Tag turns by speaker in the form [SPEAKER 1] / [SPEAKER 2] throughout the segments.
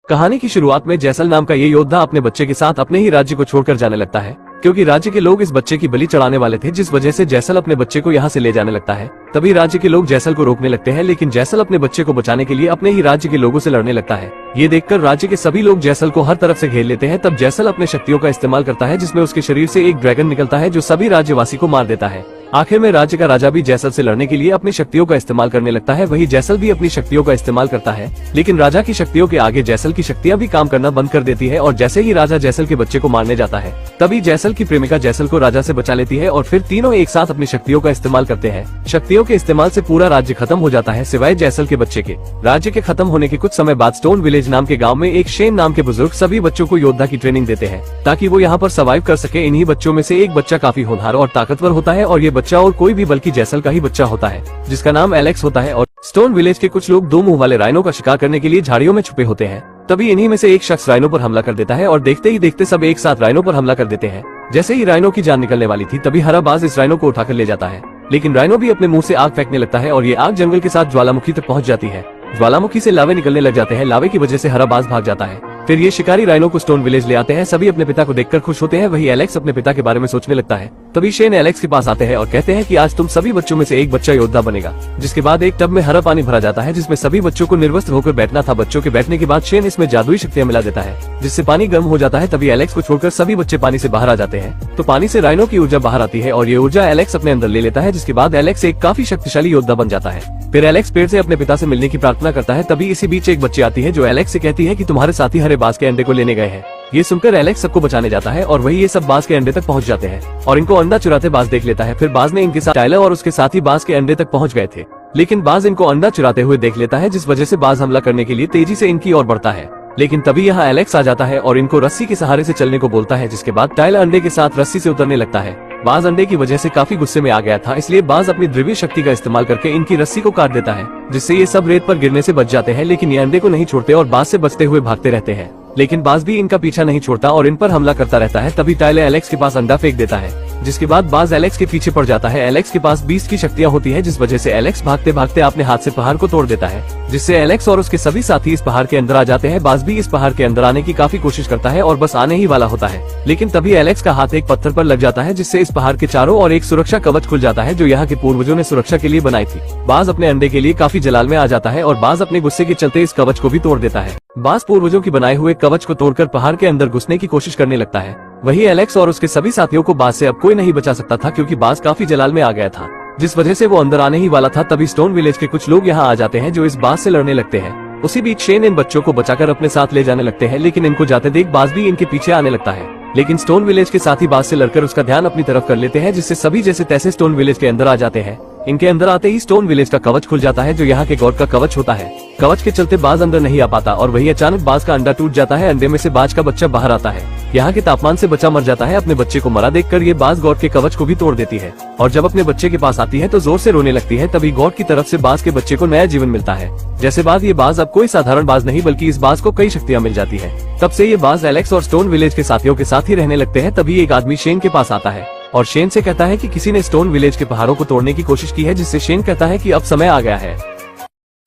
[SPEAKER 1] कहानी की शुरुआत में जैसल नाम का ये योद्धा अपने बच्चे के साथ अपने ही राज्य को छोड़कर जाने लगता है, क्योंकि राज्य के लोग इस बच्चे की बलि चढ़ाने वाले थे, जिस वजह से जैसल अपने बच्चे को यहाँ से ले जाने लगता है। तभी राज्य के लोग जैसल को रोकने लगते हैं, लेकिन जैसल अपने बच्चे को बचाने के लिए अपने ही राज्य के लोगों से लड़ने लगता है। ये देखकर राज्य के सभी लोग जैसल को हर तरफ से घेर लेते हैं। तब जैसल अपने शक्तियों का इस्तेमाल करता है, जिसमें उसके शरीर से एक ड्रैगन निकलता है जो सभी राज्यवासी को मार देता है। आखिर में राज्य का राजा भी जैसल से लड़ने के लिए अपनी शक्तियों का इस्तेमाल करने लगता है। वही जैसल भी अपनी शक्तियों का इस्तेमाल करता है, लेकिन राजा की शक्तियों के आगे जैसल की शक्तियां भी काम करना बंद कर देती है। और जैसे ही राजा जैसल के बच्चे को मारने जाता है, तभी जैसल की प्रेमिका जैसल को राजा से बचा लेती है और फिर तीनों एक साथ अपनी शक्तियों का इस्तेमाल करते हैं। शक्तियों के इस्तेमाल से पूरा राज्य खत्म हो जाता है, सिवाय जैसल के बच्चे के। राज्य के खत्म होने के कुछ समय बाद स्टोन विलेज नाम के गाँव में एक शेन नाम के बुजुर्ग सभी बच्चों को योद्धा की ट्रेनिंग देते हैं, ताकि वो यहाँ पर सर्वाइव कर सके। इन्हीं बच्चों में से एक बच्चा काफी होनहार और ताकतवर होता है, और ये बच्चा और कोई भी बल्कि जैसल का ही बच्चा होता है, जिसका नाम एलेक्स होता है। और स्टोन विलेज के कुछ लोग दो मुंह वाले राइनो का शिकार करने के लिए झाड़ियों में छुपे होते हैं। तभी इन्हीं में से एक शख्स राइनो पर हमला कर देता है, और देखते ही देखते सब एक साथ राइनो पर हमला कर देते हैं। जैसे ही राइनो की जान निकलने वाली थी, तभी हरा बाज इस राइनो को उठाकर ले जाता है, लेकिन राइनो भी अपने मुंह से आग फेंकने लगता है और ये आग जंगल के साथ ज्वालामुखी तक पहुंच जाती है। ज्वालामुखी से लावे निकलने लग जाते हैं। लावे की वजह से हरा बाज भाग जाता है। फिर ये शिकारी राइनो को स्टोन विलेज ले आते हैं। सभी अपने पिता को देखकर खुश होते हैं। वही एलेक्स अपने पिता के बारे में सोचने लगता है। तभी शेन एलेक्स के पास आते हैं और कहते हैं कि आज तुम सभी बच्चों में से एक बच्चा योद्धा बनेगा। जिसके बाद एक टब में हरा पानी भरा जाता है, जिसमें सभी बच्चों को निर्वस्त्र होकर बैठना था। बच्चों के बैठने के बाद शेन इसमें जादुई शक्तियां मिला देता है, जिससे पानी गर्म हो जाता है। तभी एलेक्स को छोड़कर सभी बच्चे पानी से बाहर आ जाते हैं, तो पानी से राइनो की ऊर्जा बाहर आती है और ये ऊर्जा एलेक्स अपने अंदर ले लेता है। जिसके बाद एलेक्स एक काफी शक्तिशाली योद्धा बन जाता है। फिर एलेक्स पेड़ से अपने पिता से मिलने की प्रार्थना करता है। तभी इसी बीच एक बच्ची आती है जो एलेक्स से कहती है कि तुम्हारे साथी हरे बाज के अंडे को लेने गए हैं। ये सुनकर एलेक्स सबको बचाने जाता है और वही ये सब बाज के अंडे तक पहुंच जाते हैं और इनको अंडा चुराते बाज देख लेता है। फिर बाज ने इनके साथ टाइलर और उसके साथी बाज के अंडे तक पहुंच गए थे, लेकिन बाज इनको अंडा चुराते हुए देख लेता है, जिस वजह से बाज हमला करने के लिए तेजी से इनकी ओर बढ़ता है। लेकिन तभी यहाँ एलेक्स आ जाता है और इनको रस्सी के सहारे से चलने को बोलता है। जिसके बाद टाइलर अंडे के साथ रस्सी से उतरने लगता है। बाज अंडे की वजह से काफी गुस्से में आ गया था, इसलिए बाज अपनी ध्रुवीय शक्ति का इस्तेमाल करके इनकी रस्सी को काट देता है, जिससे ये सब रेत पर गिरने से बच जाते हैं। लेकिन ये अंडे को नहीं छोड़ते और बाज से बचते हुए भागते रहते हैं, लेकिन बाज भी इनका पीछा नहीं छोड़ता और इन पर हमला करता रहता है। तभी टाइलर एलेक्स के पास अंडा फेंक देता है, जिसके बाद बाज एलेक्स के पीछे पड़ जाता है। एलेक्स के पास बीस्ट की शक्तियां होती है, जिस वजह से एलेक्स भागते भागते अपने हाथ से पहाड़ को तोड़ देता है, जिससे एलेक्स और उसके सभी साथी इस पहाड़ के अंदर आ जाते हैं। बाज भी इस पहाड़ के अंदर आने की काफी कोशिश करता है और बस आने ही वाला होता है, लेकिन तभी एलेक्स का हाथ एक पत्थर पर लग जाता है, जिससे इस पहाड़ के चारों ओर एक सुरक्षा कवच खुल जाता है, जो यहाँ के पूर्वजों ने सुरक्षा के लिए बनाई थी। बाज अपने अंडे के लिए काफी जलाल में आ जाता है और बाज अपने गुस्से के चलते इस कवच को भी तोड़ देता है। बाज पूर्वजों की बनाए हुए कवच को तोड़कर पहाड़ के अंदर घुसने की कोशिश करने लगता है। वही एलेक्स और उसके सभी साथियों को बाज से अब कोई नहीं बचा सकता था, क्योंकि बाज काफी जलाल में आ गया था, जिस वजह से वो अंदर आने ही वाला था। तभी स्टोन विलेज के कुछ लोग यहाँ आ जाते हैं जो इस बाज से लड़ने लगते हैं। उसी बीच शेन इन बच्चों को बचाकर अपने साथ ले जाने लगते हैं, लेकिन इनको जाते देख बाज भी इनके पीछे आने लगता है। लेकिन स्टोन विलेज के साथी बाज से लड़कर उसका ध्यान अपनी तरफ कर लेते हैं, जिससे सभी जैसे तैसे स्टोन विलेज के अंदर आ जाते हैं। इनके अंदर आते ही स्टोन विलेज का कवच खुल जाता है, जो यहाँ के गॉड का कवच होता है। कवच के चलते बाज अंदर नहीं आ पाता और वही अचानक बाज का अंडा टूट जाता है। अंडे में से बाज का बच्चा बाहर आता है। यहाँ के तापमान से बच्चा मर जाता है। अपने बच्चे को मरा देखकर ये बाज गॉड के कवच को भी तोड़ देती है और जब अपने बच्चे के पास आती है तो जोर से रोने लगती है। तभी गॉड की तरफ से बाज के बच्चे को नया जीवन मिलता है। जैसे बाद ये बाज अब कोई साधारण बाज नहीं, बल्कि इस बाज को कई शक्तियाँ मिल जाती है। तब से ये बाज एलेक्स और स्टोन विलेज के साथियों के साथ ही रहने लगते हैं। तभी एक आदमी शेन के पास आता है और शेन से कहता है कि किसी ने स्टोन विलेज के पहाड़ों को तोड़ने की कोशिश की है, जिससे शेन कहता है कि अब समय आ गया है।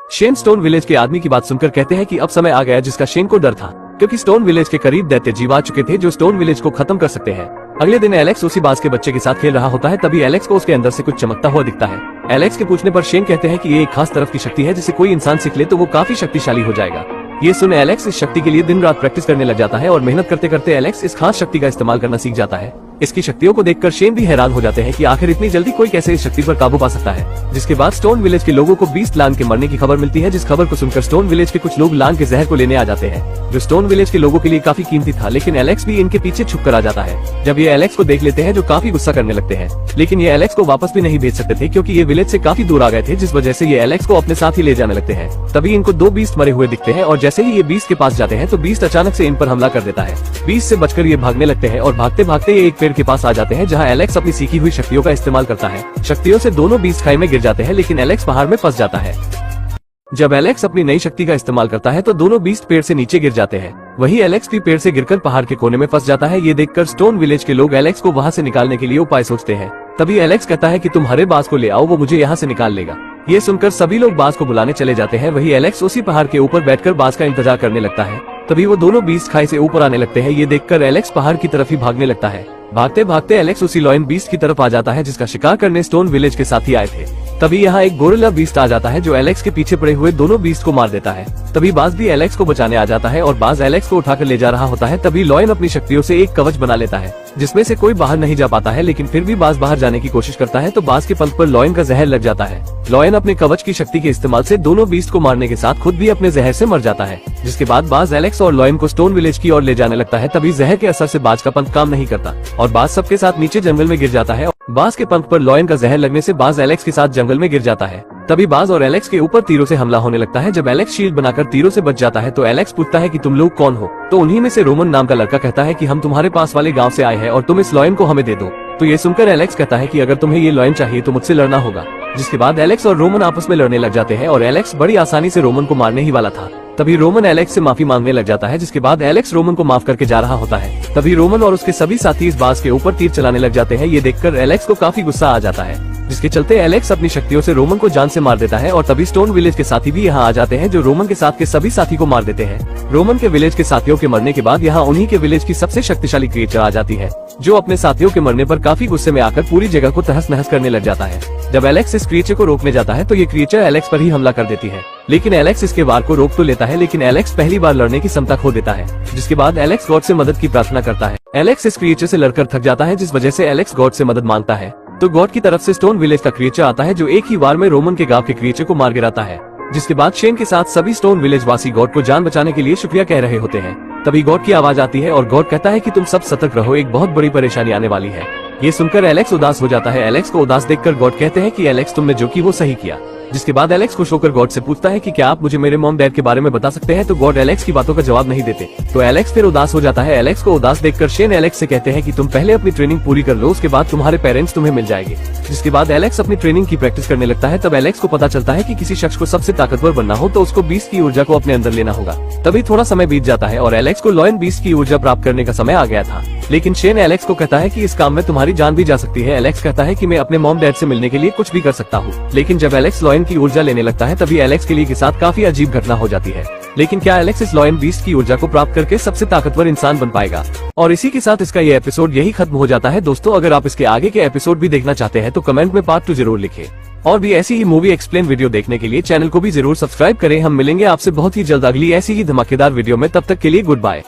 [SPEAKER 1] शेन स्टोन विलेज के आदमी की बात सुनकर कहते हैं कि अब समय आ गया, जिसका शेन को डर था, क्योंकि स्टोन विलेज के करीब दैत्य जीव आ चुके थे जो स्टोन विलेज को खत्म कर सकते हैं। अगले दिन एलेक्स उसी बाज के बच्चे के साथ खेल रहा होता है। तभी एलेक्स को उसके अंदर से कुछ चमकता हुआ दिखता है। एलेक्स के पूछने पर शेन कहते हैं कि ये एक खास तरफ की शक्ति है, जिसे कोई इंसान सीख ले तो वो काफी शक्तिशाली हो जाएगा। ये सुन एलेक्स इस शक्ति के लिए दिन रात प्रैक्टिस करने लग जाता है और मेहनत करते करते एलेक्स इस खास शक्ति का इस्तेमाल करना सीख जाता है। इसकी शक्तियों को देखकर शेन भी हैरान हो जाते हैं कि आखिर इतनी जल्दी कोई कैसे इस शक्ति पर काबू पा सकता है। जिसके बाद स्टोन विलेज के लोगों को बीस्ट लांग के मरने की खबर मिलती है, जिस खबर को सुनकर स्टोन विलेज के कुछ लोग लांग के जहर को लेने आ जाते हैं, जो स्टोन विलेज के लोगों के लिए काफी कीमती था। लेकिन एलेक्स भी इनके पीछे छुप कर आ जाता है। जब ये एलेक्स को देख लेते हैं जो काफी गुस्सा करने लगते हैं, लेकिन ये एलेक्स को वापस भी नहीं भेज सकते थे, क्योंकि ये विलेज से काफी दूर आ गए थे, जिस वजह से ये एलेक्स को अपने साथ ही ले जाने लगते हैं। तभी इनको दो बीस्ट मरे हुए दिखते हैं और जैसे ही ये बीस्ट के पास जाते हैं तो बीस्ट अचानक से इन पर हमला कर देता है। बीस्ट से बचकर ये भागने लगते हैं और भागते भागते ये एक पेड़ के पास आ जाते हैं, जहाँ एलेक्स अपनी सीखी हुई शक्तियों का इस्तेमाल करता है। शक्तियों से दोनों बीस्ट खाई में गिर जाते हैं, लेकिन एलेक्स पहाड़ में फंस जाता है। जब एलेक्स अपनी नई शक्ति का इस्तेमाल करता है तो दोनों बीस्ट पेड़ से नीचे गिर जाते हैं। वही एलेक्स भी पेड़ से गिरकर पहाड़ के कोने में फंस जाता है। ये देखकर स्टोन विलेज के लोग एलेक्स को वहाँ से निकालने के लिए उपाय सोचते हैं। तभी एलेक्स कहता है कि तुम हरे बाज को ले आओ, वो मुझे यहाँ से निकाल लेगा। ये सुनकर सभी लोग बाज को बुलाने चले जाते हैं। वही एलेक्स उसी पहाड़ के ऊपर बैठकर बाज का इंतजार करने लगता है। तभी वो दोनों बीस्ट खाई से ऊपर आने लगते हैं। ये देखकर एलेक्स पहाड़ की तरफ ही भागने लगता है। भागते भागते एलेक्स उसी लॉयन बीस्ट की तरफ आ जाता है जिसका शिकार करने स्टोन विलेज के साथी आए थे। तभी यहाँ एक गोरिल्ला बीस्ट आ जाता है जो एलेक्स के पीछे पड़े हुए दोनों बीस्ट को मार देता है। तभी बाज भी एलेक्स को बचाने आ जाता है और बाज एलेक्स को उठाकर ले जा रहा होता है। तभी लॉयन अपनी शक्तियों से एक कवच बना लेता है जिसमें से कोई बाहर नहीं जा पाता है, लेकिन फिर भी बाज बाहर जाने की कोशिश करता है तो बाज के पंख पर लॉयन का जहर लग जाता है। लॉयन अपने कवच की शक्ति के इस्तेमाल से दोनों बीस्ट को मारने के साथ खुद भी अपने जहर से मर जाता है, जिसके बाद बाज एलेक्स और लॉयन को स्टोन विलेज की ओर ले जाने लगता है। तभी जहर के असर से बाज का पंख काम नहीं करता और बाज सबके साथ नीचे जंगल में गिर जाता है। बाज के पंख पर लॉयन का जहर लगने से बाज एलेक्स के साथ जंगल में गिर जाता है। तभी बाज और एलेक्स के ऊपर तीरों से हमला होने लगता है। जब एलेक्स शील्ड बनाकर तीरों से बच जाता है तो एलेक्स पूछता है कि तुम लोग कौन हो। तो उन्हीं में से रोमन नाम का लड़का कहता है कि हम तुम्हारे पास वाले गांव से आए हैं और तुम इस लॉयन को हमें दे दो। तो ये सुनकर एलेक्स कहता है कि अगर तुम्हें ये लॉयन चाहिए तो मुझसे लड़ना होगा। जिसके बाद एलेक्स और रोमन आपस में लड़ने लग जाते हैं और एलेक्स बड़ी आसानी से रोमन को मारने ही वाला था। तभी रोमन एलेक्स से माफी मांगने लग जाता है, जिसके बाद एलेक्स रोमन को माफ करके जा रहा होता है। तभी रोमन और उसके सभी साथी इस बाज के ऊपर तीर चलाने लग जाते हैं। ये देखकर एलेक्स को काफी गुस्सा आ जाता है, जिसके चलते एलेक्स अपनी शक्तियों से रोमन को जान से मार देता है। और तभी स्टोन विलेज के साथी भी यहाँ आ जाते हैं जो रोमन के साथ के सभी साथी को मार देते हैं। रोमन के विलेज के साथियों के मरने के बाद यहाँ उन्हीं के विलेज की सबसे शक्तिशाली क्रिएचर आ जाती है, जो अपने साथियों के मरने पर काफी गुस्से में आकर पूरी जगह को तहस नहस करने लग जाता है। जब एलेक्स इस क्रिएचर को रोकने जाता है तो ये क्रिएचर एलेक्स पर ही हमला कर देती है, लेकिन एलेक्स इसके वार को रोक तो लेता है, लेकिन एलेक्स पहली बार लड़ने की क्षमता खो देता है। जिसके बाद एलेक्स गॉड से मदद की प्रार्थना करता है। एलेक्स इस क्रिएचर से लड़कर थक जाता है, जिस वजह से एलेक्स गॉड से मदद मांगता है। तो गॉड की तरफ से स्टोन विलेज का क्रिएचर आता है जो एक ही वार में रोमन के गांव के क्रिएचर को मार गिराता है। जिसके बाद शेन के साथ सभी स्टोन विलेज वासी गॉड को जान बचाने के लिए शुक्रिया कह रहे होते हैं। तभी गॉड की आवाज आती है और गॉड कहता है कि तुम सब सतर्क रहो, एक बहुत बड़ी परेशानी आने वाली है। ये सुनकर एलेक्स उदास हो जाता है। एलेक्स को उदास देखकर गॉड कहते हैं कि एलेक्स तुमने जो की वो सही किया। जिसके बाद एलेक्स खुश होकर गॉड से पूछता है कि क्या आप मुझे मेरे मॉम डैड के बारे में बता सकते हैं। तो गॉड एलेक्स की बातों का जवाब नहीं देते, तो एलेक्स फिर उदास हो जाता है। एलेक्स को उदास देखकर शेन एलेक्स से कहते हैं कि तुम पहले अपनी ट्रेनिंग पूरी कर लो, उसके बाद तुम्हारे पेरेंट्स तुम्हें मिल जाएंगे। जिसके बाद एलेक्स अपनी ट्रेनिंग की प्रैक्टिस करने लगता है। तब एलेक्स को पता चलता है कि किसी शख्स को सबसे ताकतवर बनना हो तो उसको बीस्ट की ऊर्जा को अपने अंदर लेना होगा। तभी थोड़ा समय बीत जाता है और एलेक्स को लॉयन बीस्ट की ऊर्जा प्राप्त करने का समय आ गया था, लेकिन शेन एलेक्स को कहता है कि इस काम में तुम्हारी जान भी जा सकती है। एलेक्स कहता है कि मैं अपने मॉम डैड से मिलने के लिए कुछ भी कर सकता हूँ, लेकिन जब एलेक्स लॉयन की ऊर्जा लेने लगता है तभी एलेक्स के लिए के साथ काफी अजीब घटना हो जाती है। लेकिन क्या एलेक्स इस लॉयन बीस्ट की ऊर्जा को प्राप्त करके सबसे ताकतवर इंसान बन पाएगा? और इसी के साथ इसका ये एपिसोड यही खत्म हो जाता है। दोस्तों, अगर आप इसके आगे के एपिसोड भी देखना चाहते हैं तो कमेंट में पार्ट 2 जरूर लिखें। और भी ऐसी ही मूवी एक्सप्लेन वीडियो देखने के लिए चैनल को भी जरूर सब्सक्राइब करें। हम मिलेंगे आपसे बहुत ही जल्द अगली ऐसी ही धमाकेदार वीडियो में। तब तक के लिए गुड बाय।